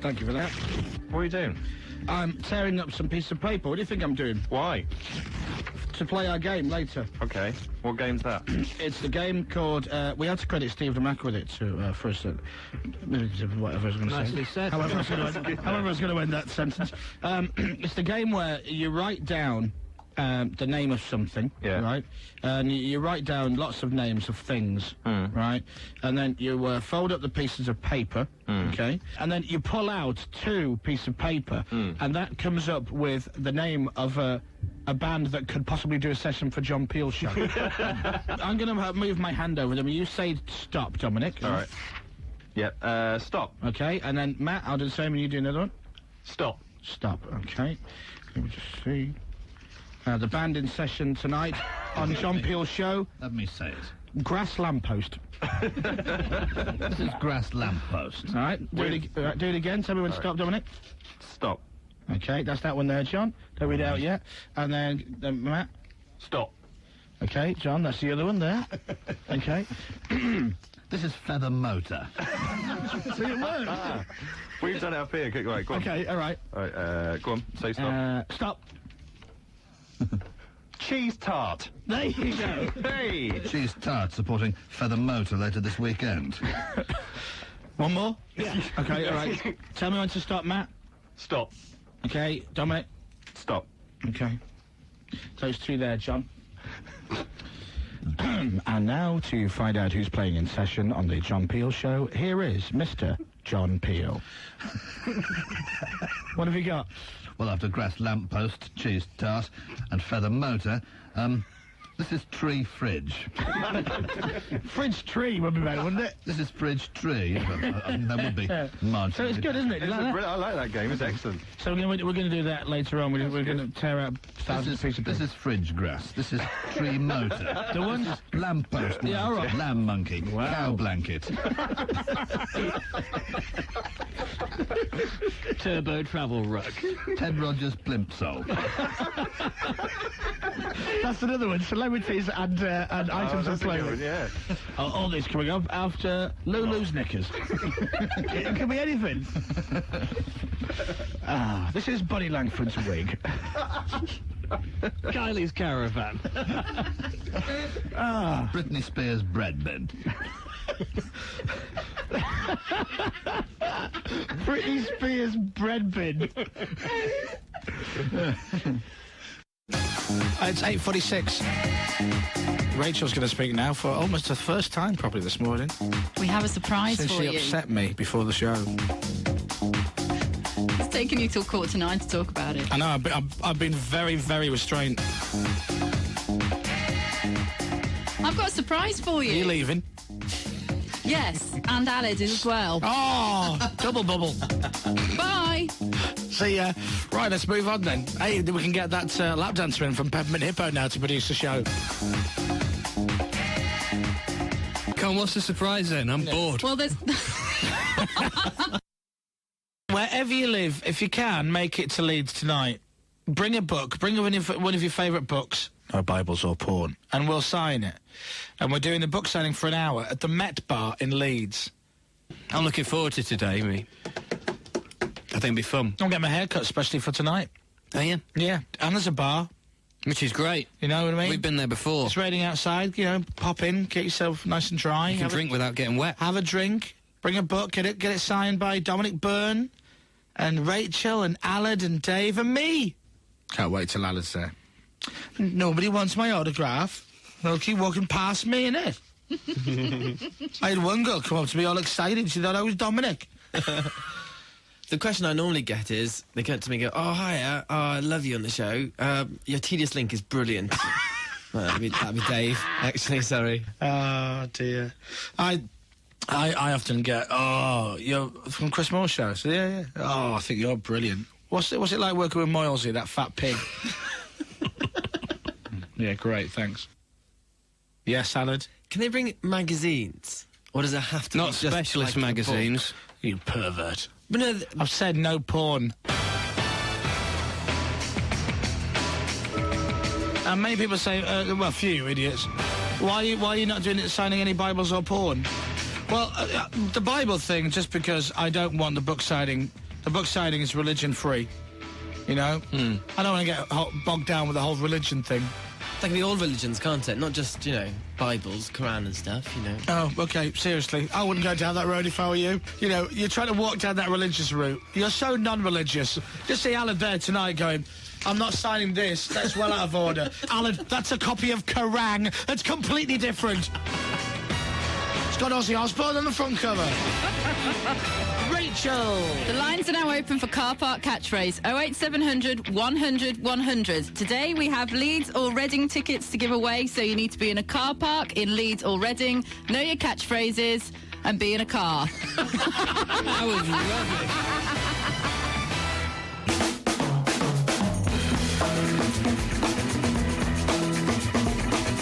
Thank you for that. What are you doing? I'm tearing up some piece of paper. What do you think I'm doing? Why? To play our game later. Okay. What game's that? It's the game called, we had to credit Steve DeMac with it for us, whatever I was going to say. Nicely said. However I was going to end that sentence. It's the game where you write down the name of something, right? And you write down lots of names of things, right? And then you fold up the pieces of paper, okay? And then you pull out 2 pieces of paper, and that comes up with the name of a band that could possibly do a session for John Peel's show. I'm going to move my hand over them. You say stop, Dominic. All right. Yep. Stop. Okay, and then Matt, I'll do the same and you do another one. Stop. Stop, okay. Let me just see. The band in session tonight on John Peel's show. Let me say it. Grass Lamppost. This is Grass Lamppost. All right, do it again. Tell me when to stop, Dominic. Stop. Okay, that's that one there, John. Don't read it out yet. And then Matt. Stop. Okay, John, that's the other one there. Okay. This is Feather Motor. See, it works. We've done it up here. Right, go on. Okay, all right. All right, go on. Say stop. Stop. Cheese tart. There you go. Hey! Cheese tart supporting Feather Motor later this weekend. One more? Yeah. Okay, all right. Tell me when to stop, Matt. Stop. Okay, Dominic. Stop. Okay. Those 2 there, John. And now, to find out who's playing in session on the John Peel show, here is Mr. John Peel. What have you got? Well, after Grass Lamppost, Cheese Tart, and Feather Motor, this is Tree Fridge. Fridge Tree would be better, wouldn't it? This is Fridge Tree. That would be marginally. So it's good, isn't it? You like that? I like that game. It's excellent. So we're going to do that later on. We're going to tear out thousands of pieces of This is Fridge Grass. This is Tree Motor. The ones... Lamppost. Yeah, all right. Lamb Monkey. Wow. Cow Blanket. Turbo Travel Rug. Ted Rogers Plimsoll. That's another one. Celebrities and items of clothing. Yeah. All this coming up after Lulu's knickers. It can be anything. This is Buddy Langford's wig. Kylie's caravan. Britney Spears bread bin. Britney Spears bread bin. It's 8:46. Rachel's going to speak now for almost the first time probably this morning. We have a surprise Since for she you. upset me before the show. It's taken you till 8:45 to talk about it. I know, I've been very, very restrained. I've got a surprise for you. Are you leaving? Yes, and Aled as well. Oh, double bubble. Bye. See ya. Right, let's move on then. Hey, we can get that lap dancer in from Peppermint Hippo now to produce the show. Come on, what's the surprise then? I'm bored. Well, there's... Wherever you live, if you can, make it to Leeds tonight. Bring a book. Bring one of your favourite books. No Bibles or porn. And we'll sign it. And we're doing the book signing for an hour at the Met Bar in Leeds. I'm looking forward to today, me. I think it'll be fun. I'll get my hair cut especially for tonight. Are you? Yeah. And there's a bar. Which is great. You know what I mean? We've been there before. It's raining outside, you know, pop in, get yourself nice and dry. You can drink without getting wet. Have a drink, bring a book, get it signed by Dominic Byrne and Rachel and Aled and Dave and me. Can't wait till Aled's there. Nobody wants my autograph. They'll keep walking past me, innit? I had one girl come up to me all excited. She thought I was Dominic. The question I normally get is, they come to me and go, oh, hi, I love you on the show. Your tedious link is brilliant. That'd be Dave, actually, sorry. Oh, dear. I often get, oh, you're from Chris Moyles Show. So, yeah. Oh, I think you're brilliant. What's it like working with Moylesy, that fat pig? Yeah, great, thanks. Yes, Aled? Can they bring magazines? Or does it have to Not be just specialist like magazines. You pervert. But no, I've said no porn. And many people say, well, few idiots. Why are you not doing it, signing any Bibles or porn? Well, the Bible thing, just because I don't want the book signing the book signing is religion-free. You know? I don't want to get bogged down with the whole religion thing. That can be all religions, can't it? Not just, you know, Bibles, Quran and stuff, you know. Oh, OK, seriously. I wouldn't go down that road if I were you. You know, you're trying to walk down that religious route. You're so non-religious. Just see Alan there tonight going, I'm not signing this. That's well out of order. Alan, that's a copy of Kerrang. That's completely different. It's got Ozzy Osbourne on the front cover. Rachel. The lines are now open for car park catchphrase 08700 100 100. Today we have Leeds or Reading tickets to give away, so you need to be in a car park in Leeds or Reading, know your catchphrases, and be in a car. That was lovely.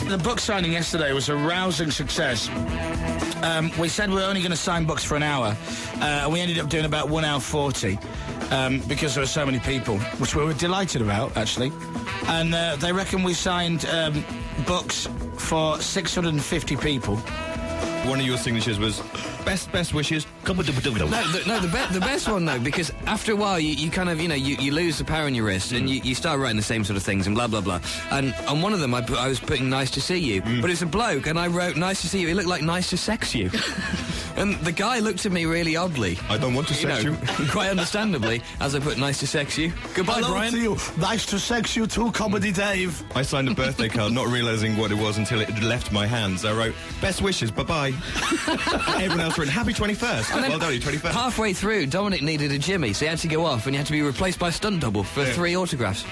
The book signing yesterday was a rousing success. We said we were only going to sign books for an hour, and we ended up doing about 1 hour 40 because there were so many people, which we were delighted about, actually. And they reckon we signed books for 650 people. One of your signatures was best wishes. No, the best one, though, because after a while, you kind of, you know, you lose the power in your wrist and you start writing the same sort of things and blah, blah, blah. And on one of them, I was putting nice to see you. But it's a bloke, and I wrote nice to see you. It looked like nice to sex you. And the guy looked at me really oddly. I don't want to sex you. Quite understandably, as I put nice to sex you. Goodbye, Hello Brian. to you. Nice to sex you too, Comedy Dave. I signed a birthday card, not realising what it was until it had left my hands. I wrote, best wishes, bye-bye. And everyone else wrote, happy 21st. Well done, 21st. Halfway through, Dominic needed a Jimmy, so he had to go off, and he had to be replaced by a stunt double for 3 autographs.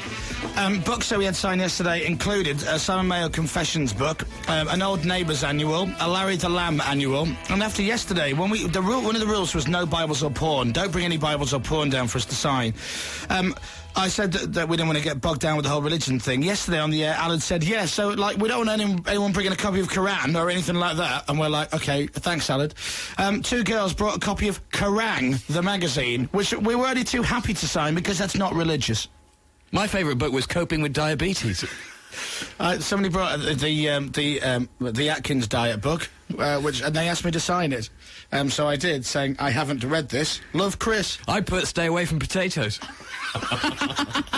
Books that we had signed yesterday included a Simon Mayo Confessions book, an Old Neighbours annual, a Larry the Lamb annual, and after yesterday, one of the rules was no Bibles or porn. Don't bring any Bibles or porn down for us to sign. I said that we didn't want to get bogged down with the whole religion thing. Yesterday on the air, Alan said, yeah, so, like, we don't want anyone bringing a copy of Quran or anything like that. And we're like, OK, thanks, Alan. 2 girls brought a copy of Kerrang, the magazine, which we were only too happy to sign because that's not religious. My favourite book was Coping with Diabetes. Somebody brought the Atkins diet book, and they asked me to sign it. So I did, saying, I haven't read this. Love, Chris. I put Stay Away from Potatoes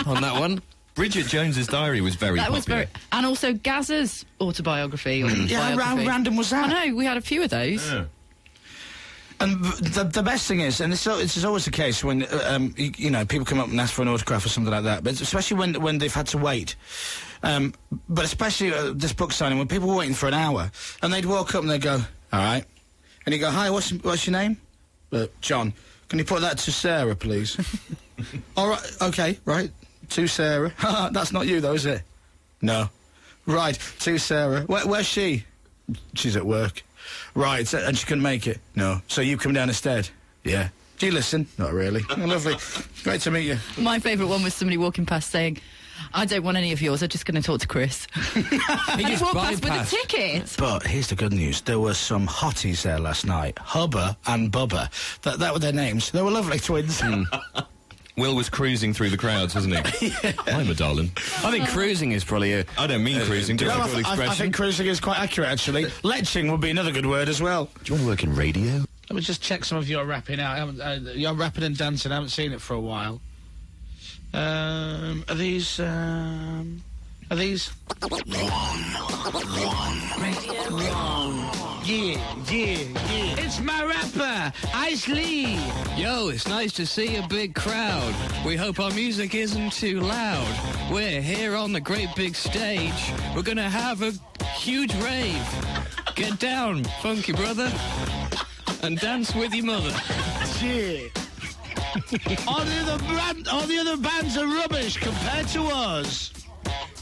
on that one. Bridget Jones's diary was very popular. That was very... And also Gazza's autobiography. Or Yeah, how random was that? I know, we had a few of those. Yeah. And the best thing is, and this is always the case when, you know, people come up and ask for an autograph or something like that, but especially when they've had to wait. But especially this book signing, when people were waiting for an hour, and they'd walk up and they'd go, all right. And he'd go, hi, what's your name? John. Can you put that to Sarah, please? All right, OK, right. To Sarah. That's not you, though, is it? No. Right, to Sarah. Where's she? She's at work. Right, and she couldn't make it? No. So you come down instead? Yeah. Do you listen? Not really. Oh, lovely. Great to meet you. My favourite one was somebody walking past saying, I don't want any of yours, I'm just going to talk to Chris. He just walked past with a bypassed. ticket. But here's the good news. There were some hotties there last night. Hubba and Bubba. That were their names. They were lovely twins. Will was cruising through the crowds, wasn't he? Yeah. I'm a darling. I think cruising is probably I don't mean cruising, No, difficult expression. I think cruising is quite accurate, actually. Leching would be another good word as well. Do you want to work in radio? Let me just check some of your rapping out. Your rapping and dancing, I haven't seen it for a while. Are these... Wrong. Yeah. It's my rapper, Ice Lee. Yo, it's nice to see a big crowd. We hope our music isn't too loud. We're here on the great big stage. We're gonna have a huge rave. Get down, funky brother, and dance with your mother. Yeah. all the other bands are rubbish compared to us.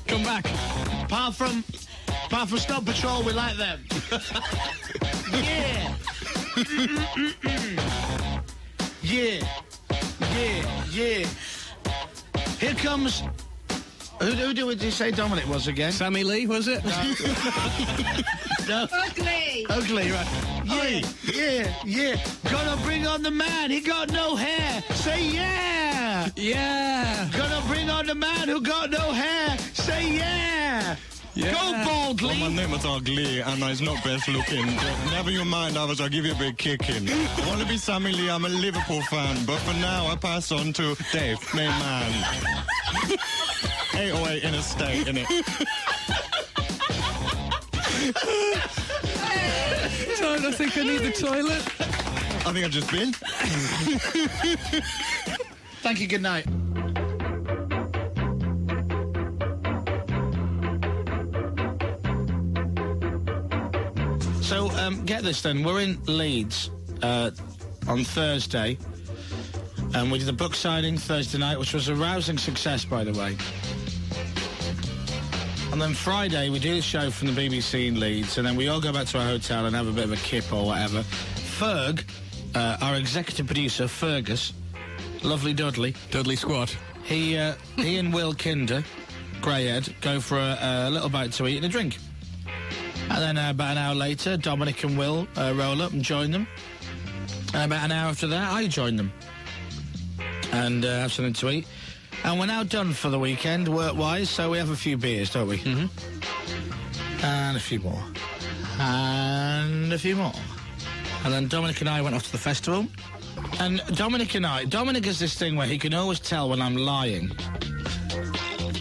Come back. Apart from Snow Patrol, we like them. Yeah. Yeah. Here comes... Who did you say Dominic was again? Sammy Lee, was it? No. Ugly, right. Yeah. Gonna bring on the man, he got no hair. Say yeah. Yeah. Gonna bring on the man who got no hair. Say yeah. Go boldly! Well, my name is ugly and it's not best looking. Never you mind, others, I'll give you a big kicking. I want to be Sammy Lee, I'm a Liverpool fan, but for now I pass on to Dave, main man. 808 in a state, innit? I think I need the toilet. I think I've just been. Thank you, good night. So, get this then, we're in Leeds on Thursday, and we did a book signing Thursday night, which was a rousing success, by the way. And then Friday, we do the show from the BBC in Leeds, and then we all go back to our hotel and have a bit of a kip or whatever. Ferg, our executive producer, Fergus, lovely Dudley. Dudley Squad. He and Will Kinder, greyhead, go for a little bite to eat and a drink. And then about an hour later, Dominic and Will roll up and join them. And about an hour after that, I join them. And have something to eat. And we're now done for the weekend, work-wise, so we have a few beers, don't we? Mm-hmm. And a few more. And a few more. And then Dominic and I went off to the festival. And Dominic has this thing where he can always tell when I'm lying.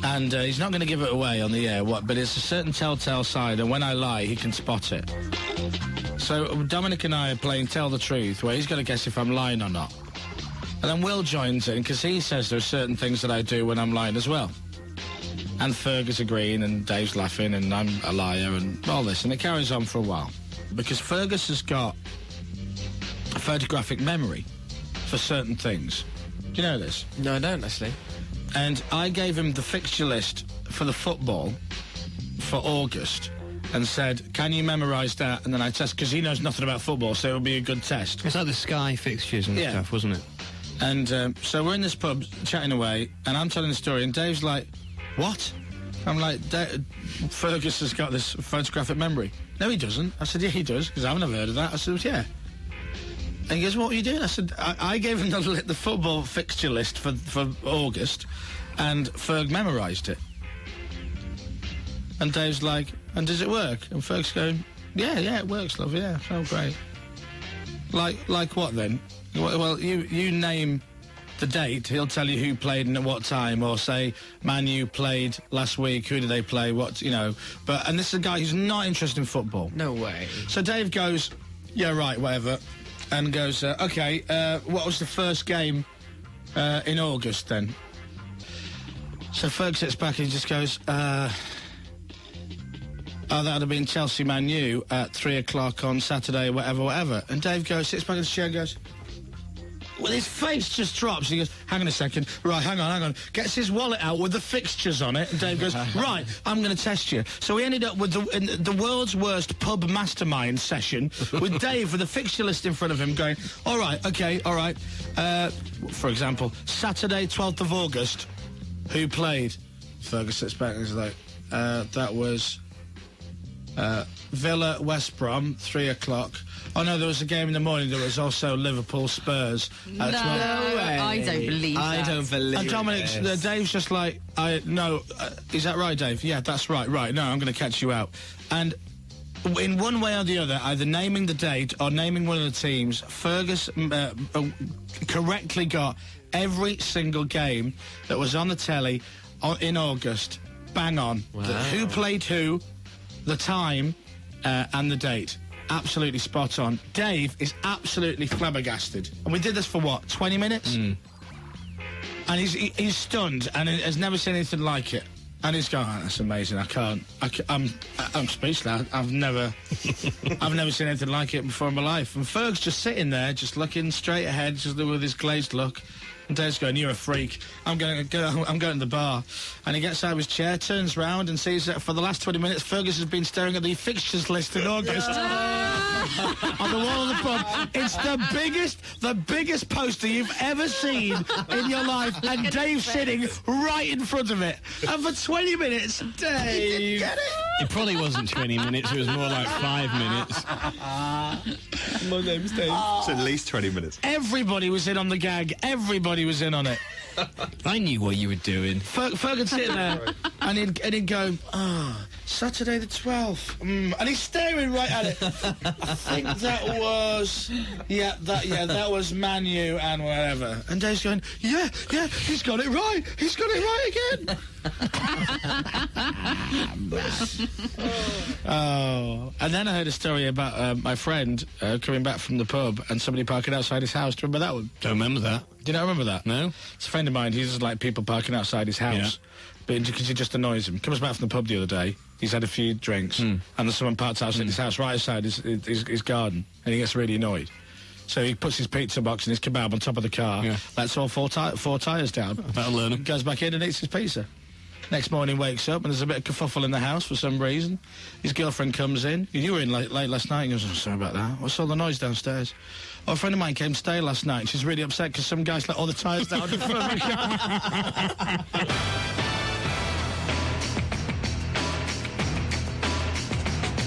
And he's not going to give it away on the air, but it's a certain telltale side, and when I lie, he can spot it. So Dominic and I are playing Tell the Truth, where he's got to guess if I'm lying or not. And then Will joins in, because he says there are certain things that I do when I'm lying as well. And Ferg is agreeing, and Dave's laughing, and I'm a liar, and all this. And it carries on for a while. Because Fergus has got a photographic memory for certain things. Do you know this? No, I don't, actually. And I gave him the fixture list for the football for August and said, can you memorise that? And then I test, because he knows nothing about football, so it'll be a good test. It's like the Sky fixtures and stuff, wasn't it? And so we're in this pub chatting away, and I'm telling the story, and Dave's like, what? I'm like, Fergus has got this photographic memory. No, he doesn't. I said, yeah, he does, because I've never heard of that. I said, yeah. And he goes, what are you doing? I said, I gave him the football fixture list for August, and Ferg memorised it. And Dave's like, and does it work? And Ferg's going, yeah, it works, love, yeah, oh, great. Like what, then? Well, you name the date, he'll tell you who played and at what time, or say, Man U played last week, who did they play, what, you know. And this is a guy who's not interested in football. No way. So Dave goes, yeah, right, whatever, and goes, OK, what was the first game in August, then? So Ferg sits back and he just goes, that would have been Chelsea Man U at 3 o'clock on Saturday, whatever. And Dave sits back in the chair and goes, well, his face just drops. He goes, hang on a second. Right, hang on. Gets his wallet out with the fixtures on it, and Dave goes, right, I'm going to test you. So we ended up with the world's worst pub mastermind session with Dave with the fixture list in front of him going, all right. For example, Saturday, 12th of August, who played? Fergus sits back and he's like, that was Villa, West Brom, 3 o'clock. Oh, no, there was a game in the morning. There was also Liverpool Spurs. No way. I don't believe that. I don't believe And Dominic, this. Dave's just like, is that right, Dave? Yeah, that's right. Right, no, I'm going to catch you out. And in one way or the other, either naming the date or naming one of the teams, Fergus correctly got every single game that was on the telly in August. Bang on. Wow. Who played who, the time, and the date. Absolutely spot on. Dave is absolutely flabbergasted. And we did this for, 20 minutes? And he's stunned and has never seen anything like it. And he's going, that's amazing, I'm speechless. I've never seen anything like it before in my life. And Ferg's just sitting there, just looking straight ahead, just with his glazed look. And Dave's going, you're a freak. I'm going to the bar. And he gets out of his chair, turns round and sees that for the last 20 minutes, Fergus has been staring at the fixtures list in August. On the wall of the pub. It's the biggest poster you've ever seen in your life. And Dave's sitting right in front of it. And for 20 minutes, Dave... He didn't get it. It probably wasn't 20 minutes, it was more like 5 minutes. My name's Dave. It's at least 20 minutes. Everybody was in on the gag. Everybody was in on it. I knew what you were doing. Ferg would sit there and he'd go, Saturday the 12th. And he's staring right at it. I think that was... Yeah, that was Man U and whatever. And Dave's going, yeah, he's got it right. He's got it right again. Oh. And then I heard a story about my friend coming back from the pub and somebody parking outside his house. Do you remember that one? Don't remember that. Do you not remember that? No. It's a friend of mine. He doesn't like people parking outside his house. Yeah. But because it just annoys him. Comes back from the pub the other day. He's had a few drinks. And there's someone parked outside his house right outside his garden. And he gets really annoyed. So he puts his pizza box and his kebab on top of the car. Yeah. Lets all four tyres down. That'll learn him. Goes back in and eats his pizza. Next morning wakes up and there's a bit of kerfuffle in the house for some reason. His girlfriend comes in. You were in late last night. He goes, oh, sorry about that. What's all the noise downstairs? Oh, a friend of mine came to stay last night. She's really upset because some guys let all the tyres down in front of the car.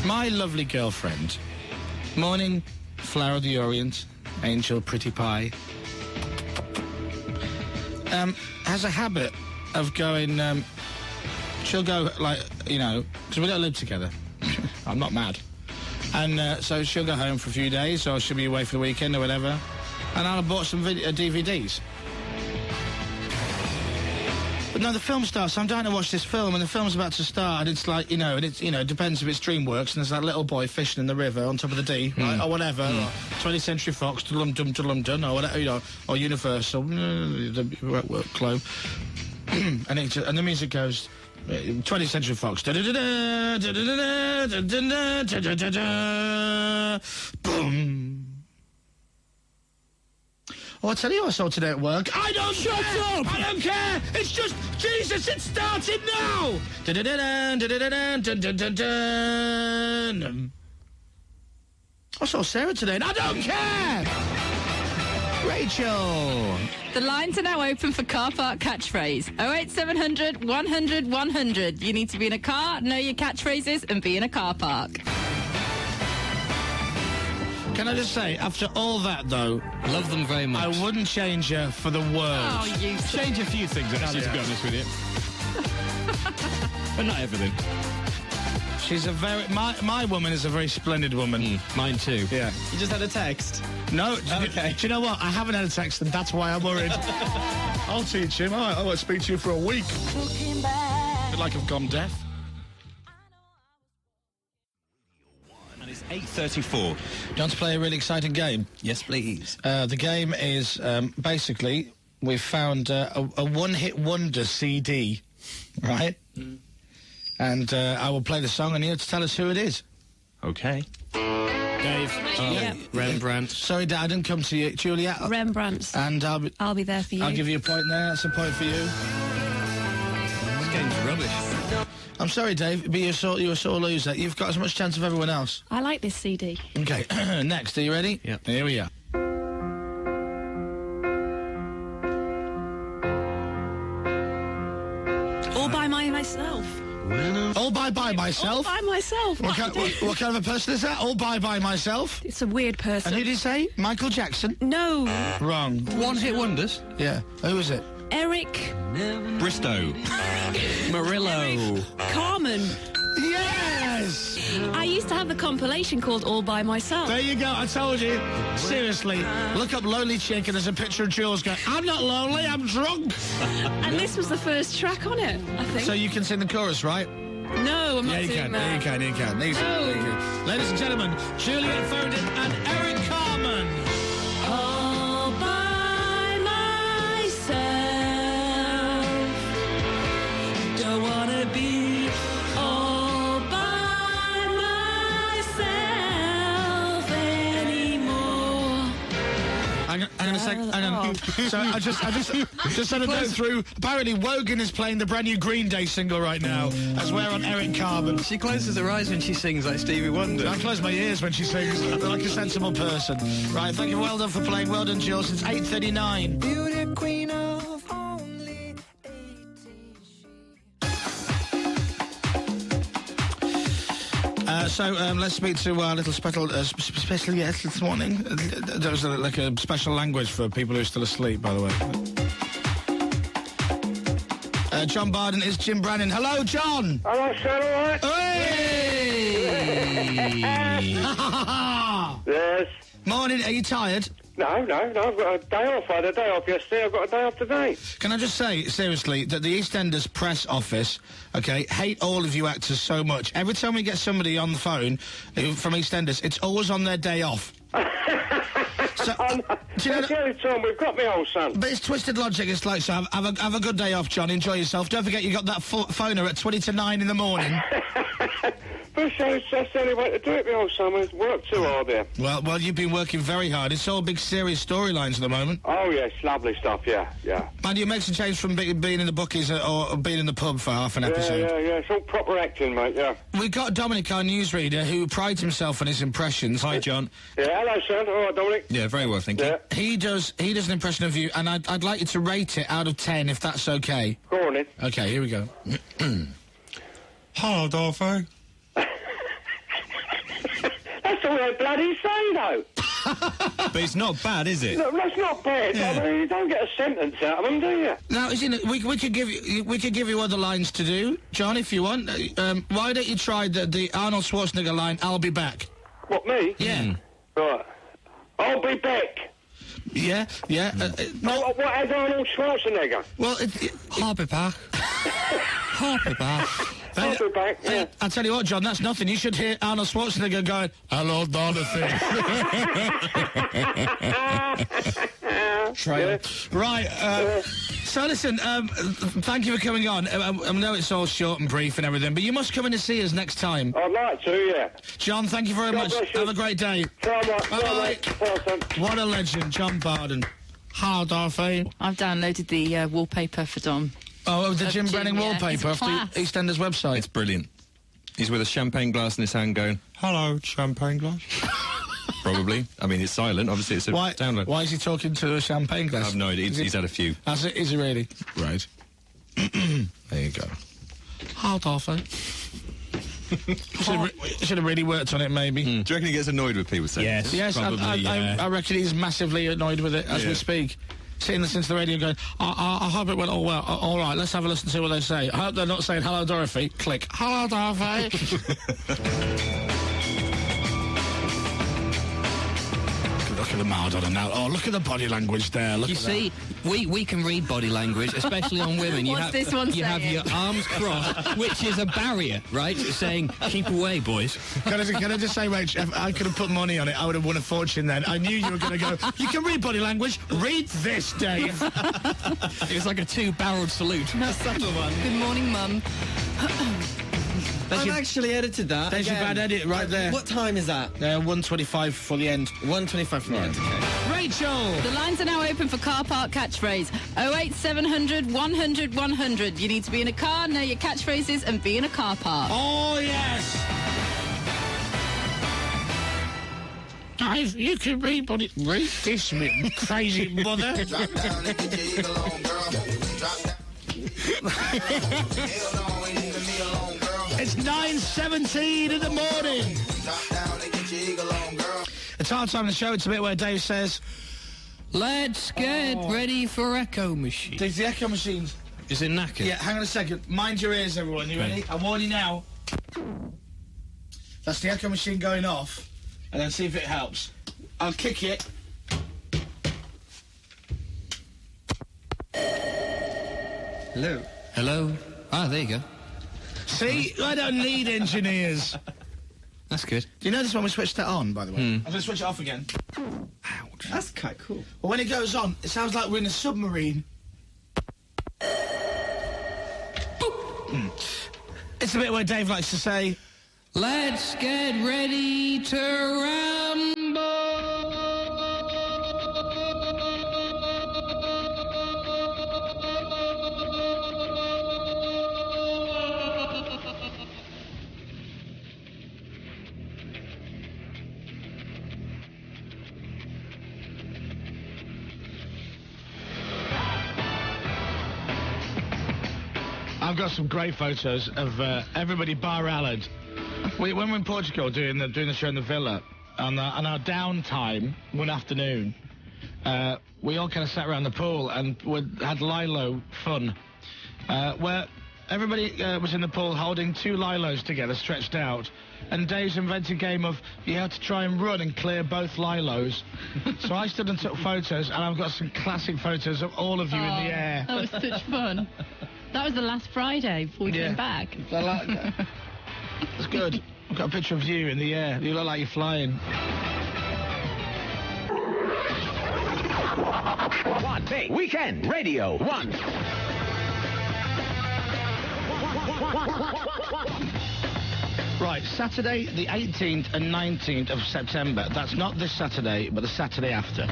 My lovely girlfriend. Morning, Flower of the Orient, Angel Pretty Pie. Has a habit of going, she'll go, like, you know, because we don't live together. I'm not mad. And so she'll go home for a few days, or she'll be away for the weekend or whatever. And I'll have bought some DVDs. But no, the film starts, so I'm dying to watch this film, and the film's about to start, and it's like, you know, and it's, you know, it depends if it's DreamWorks, and there's that little boy fishing in the river on top of the D, right, or whatever, or 20th Century Fox, dum-dum-dum-dum-dum, or whatever, you know, or Universal, the Globe. And the music goes 20th Century Fox. Boom. Oh, I tell you what I saw today at work. I don't Shut up! I don't care! It's just, Jesus, it's starting now! I saw Sarah today and I don't care! Rachel! The lines are now open for car park catchphrase. 08700 100 100. You need to be in a car, know your catchphrases, and be in a car park. Can I just say, after all that, though... Love them very much. I wouldn't change her for the world. Oh, you... Change a few things, actually, to be honest with you. But not everything. She's a very... My woman is a very splendid woman. Mine too. Yeah. You just had a text? No. Okay. Do you know what? I haven't had a text, and that's why I'm worried. I'll teach him. I won't speak to you for a week. Bit like I've gone deaf. 8:34. Do you want to play a really exciting game? Yes, please. The game is, basically, we've found a one-hit wonder CD, right? And I will play the song and you have to tell us who it is. Okay. Dave. Rembrandt. Sorry, Dad, I didn't come to you. Julia. Rembrandt's. And I'll be there for you. I'll give you a point there. That's a point for you. This game's rubbish. I'm sorry, Dave, but you're a sore loser. You've got as much chance of everyone else. I like this CD. Okay, next, are you ready? Yep. Here we are. All by myself. All by myself? All by myself. What kind of a person is that? All by myself? It's a weird person. And who did he say? Michael Jackson? No. Wrong. One-hit wonders? Yeah. Who was it? Eric. Bristow. Murillo. Carmen. Yes! I used to have the compilation called All by Myself. There you go, I told you. Seriously, look up Lonely Chick and there's a picture of Jules going, I'm not lonely, I'm drunk. And this was the first track on it, I think. So you can sing the chorus, right? No, I'm not Yeah, doing that. you can. Easy. Ladies and gentlemen, Juliet Foden and Eric Carmen. All by myself. Don't wanna be all by myself anymore. Hang on a sec. So I just had to go through. Apparently, Wogan is playing the brand new Green Day single right now, as we're on Eric Carmen. She closes her eyes when she sings like Stevie Wonder. I close my ears when she sings like a sensible person. Right, thank you. Well done for playing. Well done, Jules. It's 8:39. Beauty queen of only 80. So let's speak to our little special guest this morning. There was like a special language for people who are still asleep, by the way. John Barden is Jim Brannan. Hello, John! Hello, sir, all right? Hey! Yes. Morning, are you tired? No, I've got a day off. I had a day off yesterday, I've got a day off today. Can I just say, seriously, that the EastEnders press office, okay, hate all of you actors so much. Every time we get somebody on the phone from EastEnders, it's always on their day off. So, do you know Tom, we've got me old son. But it's twisted logic. It's like, so have a good day off, John. Enjoy yourself. Don't forget you got that phoner at 20 to 9 in the morning. But that's the only way to do it, me old son. It's worked too hard there. Well, you've been working very hard. It's all big, serious storylines at the moment. Oh, yes, lovely stuff, yeah. Man, you make some change from being in the bookies or being in the pub for half an episode. Yeah, it's all proper acting, mate, yeah. We've got Dominic, our newsreader, who prides himself on his impressions. Hi, John. Yeah, hello, son. All right, Dominic. Yeah, very well, thank you. He does an impression of you, and I'd like you to rate it out of 10, if that's okay. Go on, then. Okay, here we go. Hello, Dorothy. That's all they bloody say, though. But it's not bad, is it? No, that's not bad. Yeah. I mean, you don't get a sentence out of them, do you? Now, we could give you other lines to do, John, if you want. Why don't you try the Arnold Schwarzenegger line, I'll be back? What, me? Yeah. Right. I'll be back. Yeah. What has Arnold Schwarzenegger? Well, I'll be back. I'll be back. I'll be back, yeah. I'll tell you what, John, that's nothing. You should hear Arnold Schwarzenegger going, hello, Dorothy. Right, so listen, thank you for coming on. I know it's all short and brief and everything, but you must come in to see us next time. I'd like to, yeah. John, thank you very much. Have a great day. Bye. What a legend, John Barden. Hello, Dorothy. I've downloaded the wallpaper for Dom. Oh, the Jim Brannan yeah. wallpaper off the EastEnders website. It's brilliant. He's with a champagne glass in his hand going, hello, champagne glass. Probably. I mean, it's silent. Obviously, it's a download. Why is he talking to a champagne glass? I have no idea. He's had a few. Is he really? Right. There you go. How Dorothy? Should have really worked on it, maybe. Do you reckon he gets annoyed with people saying Yes, probably, I reckon he's massively annoyed with it as we speak. Sitting listening to the radio going, I hope it went all well. All right, let's have a listen to see what they say. I hope they're not saying, hello, Dorothy. Click. Hello, Dorothy. Look at the mild on her now. Oh, look at the body language there. Look You at see, we can read body language, especially on women. What's this one You have saying? your arms crossed, which is a barrier, right? Saying, keep away, boys. Can I just say, Rach, if I could have put money on it, I would have won a fortune then. I knew you were going to go, you can read body language. Read this, Dave. It was like a two-barreled salute. That's such a one. Good morning, Mum. I've actually edited that. There's your bad edit right there. What time is that? 1:25 for the end. 1:25 from the end. Okay. Rachel! The lines are now open for car park catchphrase. 08700 100 100. You need to be in a car, know your catchphrases, and be in a car park. Oh, yes! Dave, you can read body... Read this, me crazy mother. It's 9:17 in the morning. It's our time of the show. It's a bit where Dave says, Let's get ready for Echo Machine. Dave's the Echo Machines. Is it knackered? Yeah, hang on a second. Mind your ears, everyone. You ready? I warn you now. That's the Echo Machine going off. And then see if it helps. I'll kick it. Hello. Hello? Ah, there you go. See? I don't need engineers. That's good. Do you notice when we switched it on, by the way? I'm going to switch it off again. Ouch. That's quite cool. Well, when it goes on, it sounds like we're in a submarine. It's the bit where Dave likes to say, Let's get ready to ramble. I've got some great photos of everybody bar Allard. When we're in Portugal doing the show in the villa, on our downtime one afternoon, we all kind of sat around the pool and had Lilo fun. where everybody was in the pool holding 2 lilos together, stretched out, and Dave's invented a game of you had to try and run and clear both lilos. So I stood and took photos, and I've got some classic photos of all of you in the air. That was such fun. That was the last Friday before we came back. I like that. It's good. I've got a picture of you in the air. You look like you're flying. 1 Big Weekend Radio 1. Right, Saturday the 18th and 19th of September. That's not this Saturday, but the Saturday after.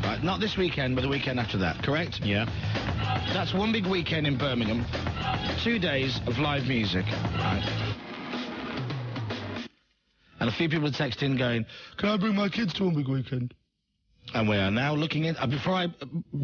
Right, not this weekend, but the weekend after that, correct? Yeah. That's one big weekend in Birmingham. 2 days of live music. Right. And a few people are texting going, can I bring my kids to one big weekend? And we are now looking in, before I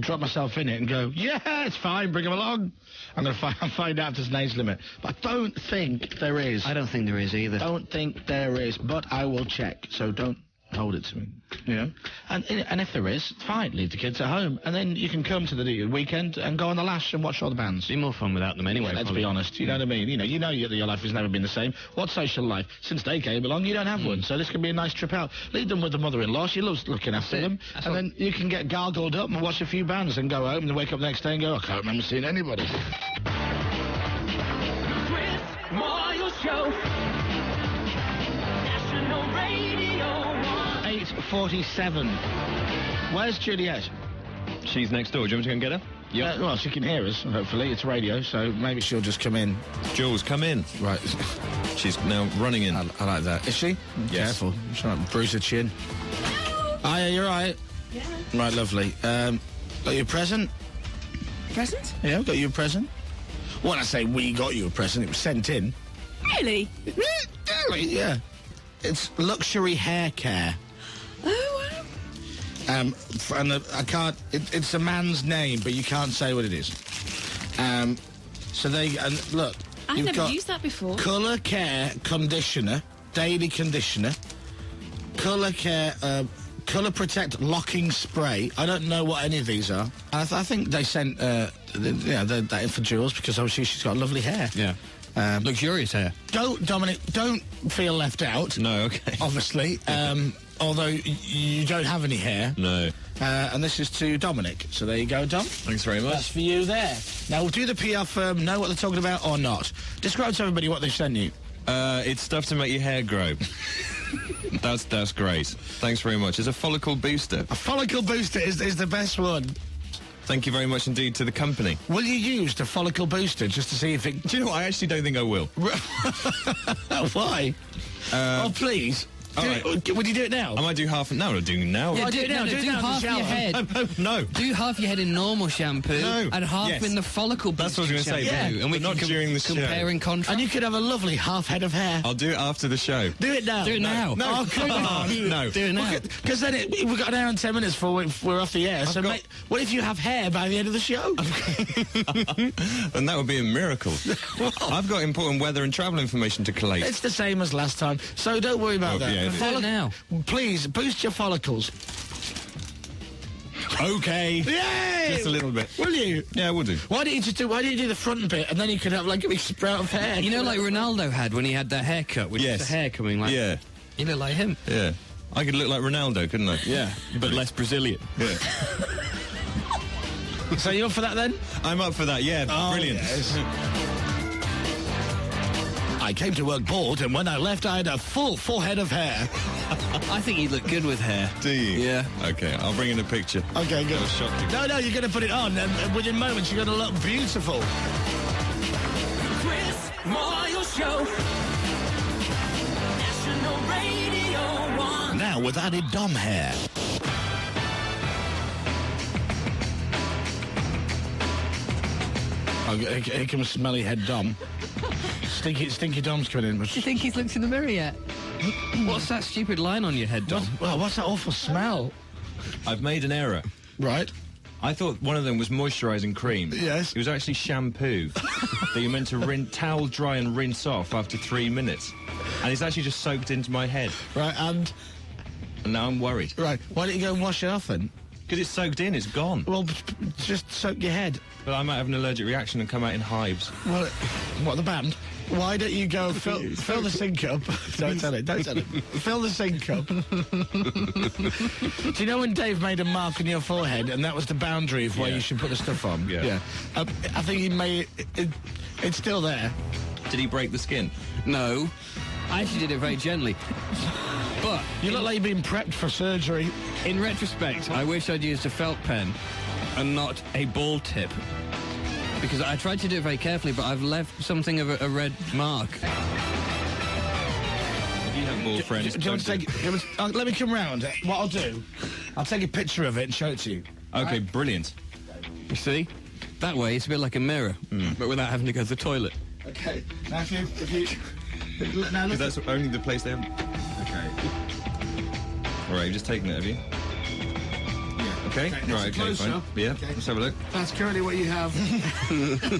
drop myself in it and go, yeah, it's fine, bring them along. I'm going to find out if there's an age limit. But I don't think there is. I don't think there is either. Don't think there is, but I will check, so don't hold it to me, you know? And if there is, fine, leave the kids at home, and then you can come to the weekend and go on the lash and watch all the bands. Be more fun without them anyway. Yeah, let's be honest, you know what I mean? You know your life has never been the same. What social life? Since they came along, you don't have one, so this can be a nice trip out. Leave them with the mother-in-law, she loves looking after them, and then you can get gargled up and watch a few bands and go home and wake up the next day and go, I can't remember seeing anybody. Chris Moyles Show. National Radio 8:47. Where's Juliet? She's next door. Do you want me to go and get her? Yeah, well, she can hear us, hopefully. It's radio, so maybe she'll just come in. Jules, come in. Right. She's now running in. I like that. Is she? Yes. Careful. She's trying to bruise her chin. Oh, yeah, you're right. Yeah. Right, lovely. Got you a present? Present? Yeah, got you a present. When I say we got you a present, it was sent in. Really? Yeah. It's luxury hair care. Oh, wow. I can't. It's a man's name, but you can't say what it is. So look. I've you've never got used that before. Colour Care Conditioner, Daily Conditioner, Colour Care, Colour Protect Locking Spray. I don't know what any of these are. I think they sent that in for Jules because obviously she's got lovely hair. Yeah. Luxurious hair. Dominic, don't feel left out. No, okay. Obviously. Although you don't have any hair. No. And this is to Dominic. So there you go, Dom. Thanks very much. That's for you there. Now, do the PR firm know what they're talking about or not? Describe to everybody what they've sent you. It's stuff to make your hair grow. That's great. Thanks very much. It's a follicle booster. A follicle booster is the best one. Thank you very much indeed to the company. Will you use the follicle booster just to see if it... Do you know what? I actually don't think I will. Why? Oh, please. Would you do it now? I might do half... No, I'm not doing it now. Yeah, do it now. Do half your head. No. Do half your head in normal shampoo and half in the follicle That's what I was going to say. Yeah. and we But not can during the show. compare and contrast. And you could have a lovely half head of hair. I'll do it after the show. Do it now. Do it now. No. Oh, come on. No. Do it now. Because then we've got an hour and 10 minutes before we're off the air. What if you have hair by the end of the show? And that would be a miracle. I've got important weather and travel information to collate. It's the same as last time, so don't worry about that. Yeah, Do it now. Please, boost your follicles. Okay. Yay! Just a little bit. Will you? Yeah, we'll do. Why don't you do the front bit and then you could have like a big sprout of hair? You know, like Ronaldo had when he had that haircut with Yes. the hair coming like... Yeah. You look like him. Yeah. I could look like Ronaldo, couldn't I? Yeah, but less Brazilian. Yeah. So you up for that then? I'm up for that, yeah. Brilliant. Yes. I came to work bald, and when I left, I had a full head of hair. I think you'd look good with hair. Do you? Yeah. Okay, I'll bring in a picture. Okay, good. I was shocked. No, you're going to put it on, and within moments, you're going to look beautiful. Chris Moyles Show. National Radio 1. Now with added Dom hair. Oh, here comes smelly head Dom. Stinky Dom's coming in. Do you think he's looked in the mirror yet? What's that stupid line on your head, Dom? What's that awful smell? I've made an error. Right. I thought one of them was moisturising cream. Yes. It was actually shampoo that you're meant to towel dry and rinse off after 3 minutes. And it's actually just soaked into my head. Right, and now I'm worried. Right, why don't you go and wash it off then? Because it's soaked in, it's gone. Well, just soak your head. But I might have an allergic reaction and come out in hives. Well, what, the band? Why don't you go fill the sink up? Don't tell it. Fill the sink up. Do you know when Dave made a mark on your forehead and that was the boundary of where you should put the stuff on? Yeah. I think he made it's still there. Did he break the skin? No. I actually did it very gently. But you look like you've been prepped for surgery. In retrospect, I wish I'd used a felt pen and not a ball tip. Because I tried to do it very carefully, but I've left something of a red mark. You have ball friends. Do you want to take... let me come round. What I'll do, I'll take a picture of it and show it to you. Okay, brilliant. You see? That way, it's a bit like a mirror, but without having to go to the toilet. Okay. Now, if you... Now, look. Because that's only the place they have... Okay. All right, you've just taken it, have you? Yeah. Okay. Right, okay, fine. Yeah, let's have a look. That's currently what you have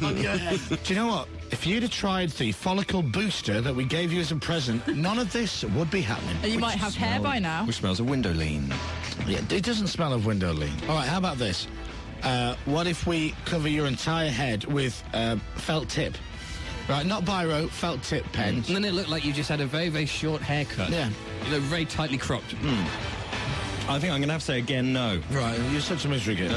on your head. Do you know what? If you'd have tried the follicle booster that we gave you as a present, none of this would be happening. And you might have hair by now. Which smells of window lean. Yeah, it doesn't smell of window lean. All right, how about this? What if we cover your entire head with felt tip? Right, not biro, felt tip pens. And then it looked like you just had a very, very short haircut. Yeah. You know, very tightly cropped. I think I'm going to have to say again no. Right, you're such a misery kid.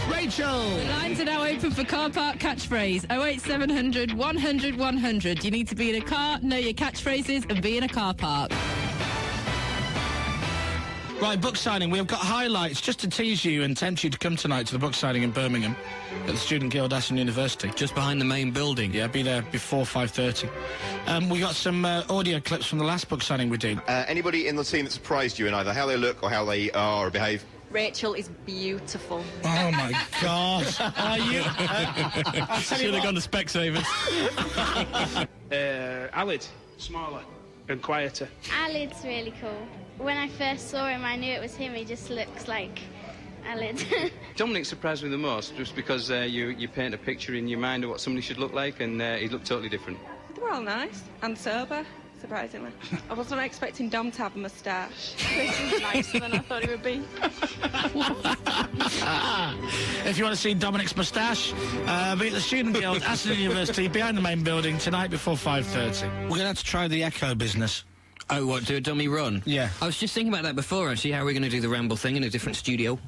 Rachel! The lines are now open for car park catchphrase. 08700 100 100. You need to be in a car, know your catchphrases, and be in a car park. Right, book signing. We've got highlights just to tease you and tempt you to come tonight to the book signing in Birmingham at the Student Guild Aston University. Just behind the main building. Yeah, be there before 5:30. We got some audio clips from the last book signing we did. Anybody in the team that surprised you in either how they look or how they are or behave? Rachel is beautiful. Oh, my God. Are you? Should have gone to Specsavers. Alid, smaller and quieter. Alid's really cool. When I first saw him, I knew it was him. He just looks like Alid. Dominic surprised me the most, just because you paint a picture in your mind of what somebody should look like, and he looked totally different. They were all nice and sober, surprisingly. I wasn't expecting Dom to have a moustache. Chris was nicer than I thought he would be. If you want to see Dominic's moustache, be at the Student Guild, Aston University, behind the main building, tonight before 5:30. We're going to have to try the echo business. Oh, what, do a dummy run? Yeah. I was just thinking about that before, actually, how we're going to do the ramble thing in a different studio.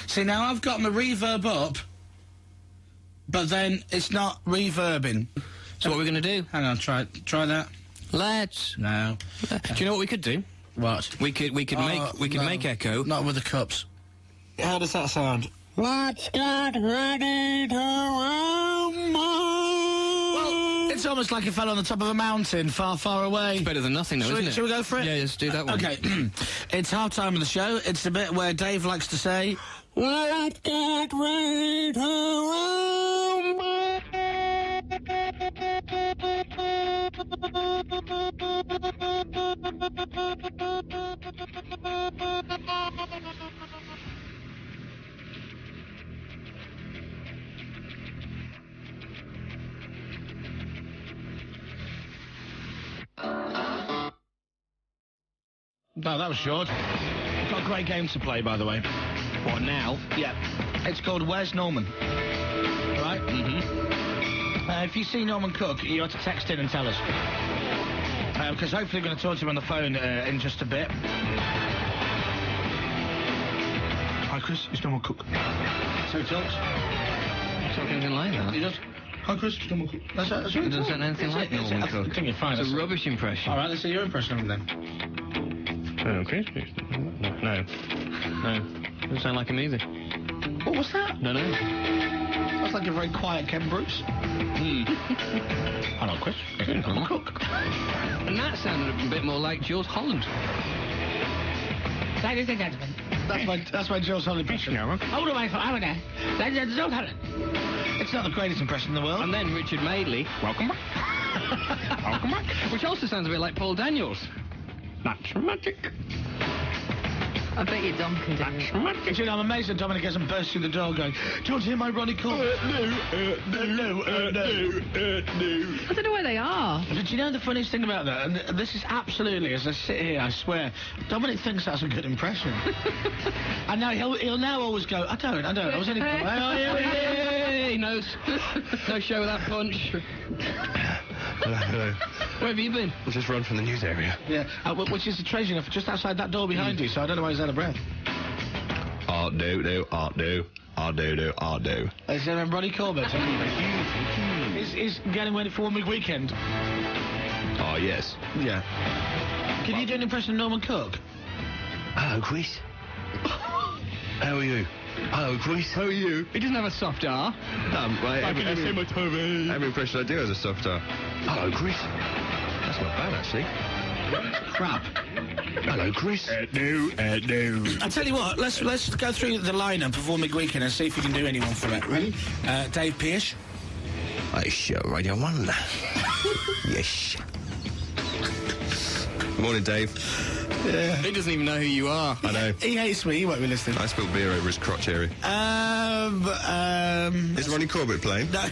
See, now I've got my reverb up, but then it's not reverbing. So what we're going to do? Hang on, try that. Let's. No. Do you know what we could do? What? We could make echo. Not with the cups. How does that sound? Let's get ready to rumble. Well, it's almost like it fell on the top of a mountain far, far away. It's better than nothing, though, isn't it? Shall we go for it? Yeah, let's do that one. Okay. It's half-time of the show. It's the bit where Dave likes to say, let's get ready to rumble. No, that was short. We've got a great game to play, by the way. What, now? Yeah. It's called Where's Norman? Right? Mm-hmm. If you see Norman Cook, you have to text in and tell us. Because hopefully we're going to talk to him on the phone in just a bit. Hi, Chris. It's Norman Cook. So he talks. Talking anything like that? He does. Hi, Chris. It's Norman Cook. That's it. It doesn't sound anything like Norman Cook. I think you're fine. It's a rubbish impression. All right, let's see your impression of him then. Oh, Chris? No. Doesn't sound like him either. What was that? No. Sounds like a very quiet Ken Bruce. Hello, Chris. Cook. And that sounded a bit more like Jules Holland. Ladies and gentlemen. That's my Jules Holland impression. Hold away for hour there. Ladies and gentlemen. It's not the greatest impression in the world. And then Richard Madeley. Welcome back. Welcome back. Which also sounds a bit like Paul Daniels. That's magic. I bet you Dom can do it. Do you know, I'm amazed that Dominic hasn't burst through the door going, do you want to hear my Ronnie Corbett? No. I don't know where they are. But you know the funniest thing about that? And this is absolutely, as I sit here, I swear, Dominic thinks that's a good impression. And now he'll now always go, I don't. I was only... He knows. No show without punch. Hello. Where have you been? I've just run from the news area. Yeah, which is strangely enough, just outside that door behind you, so I don't know why he's out of breath. Do. Is that Ronnie Corbett? Is getting ready for 1 week weekend? Oh, yes. Yeah. Can you do an impression of Norman Cook? Hello, Chris. How are you? Hello, Chris. How are you? He doesn't have a soft R. Every impression I do has a soft R. Hello, Chris. That's not bad, actually. Crap. Hello, Chris. No. I tell you what, let's go through the lineup of 1 week weekend and see if we can do anyone from it. Ready? Dave Pearce. It's Radio 1. Yes. Good morning, Dave. Yeah. He doesn't even know who you are. I know. He hates me, he won't be listening. I spilled beer over his crotch area. Is Ronnie Corbett playing? No. Oh,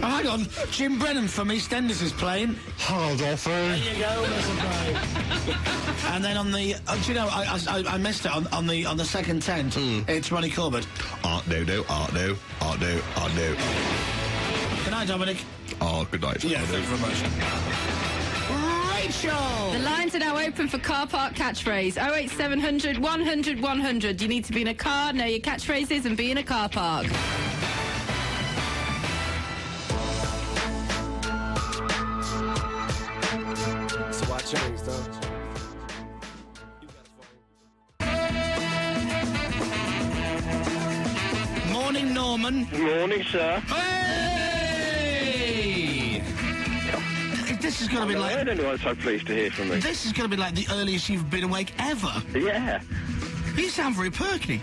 hang on. Jim Brennan from EastEnders is playing. Hold off, There you go, Mr. Brave. And then on the... do you know, I missed it. On the second tent, it's Ronnie Corbett. No. Good night, Dominic. Oh, good night. Yeah, thank you very much. Rachel! The lines are now open for car park catchphrase. 08700 100 100. You need to be in a car, know your catchphrases, and be in a car park. So watch James, don't you? Morning, Norman. Morning, sir. Hey! This is going to be like... I've never heard anyone so pleased to hear from me. This is going to be like the earliest you've been awake ever. Yeah. You sound very perky.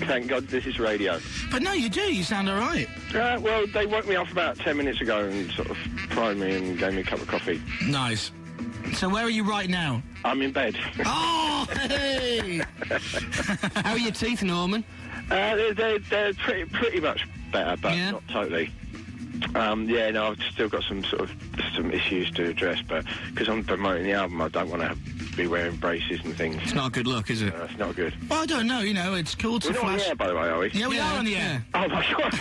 Thank God this is radio. But no, you do. You sound all right. Well, they woke me up about 10 minutes ago and sort of primed me and gave me a cup of coffee. Nice. So where are you right now? I'm in bed. Oh, hey! How are your teeth, Norman? They're pretty much better, but not totally. I've still got some issues to address, but because I'm promoting the album, I don't want to be wearing braces and things. It's not a good look, is it? It's not good. Well, I don't know, it's cool to We're not flash... on the air, by the way, are we? Yeah, we are on the air. Oh, my God.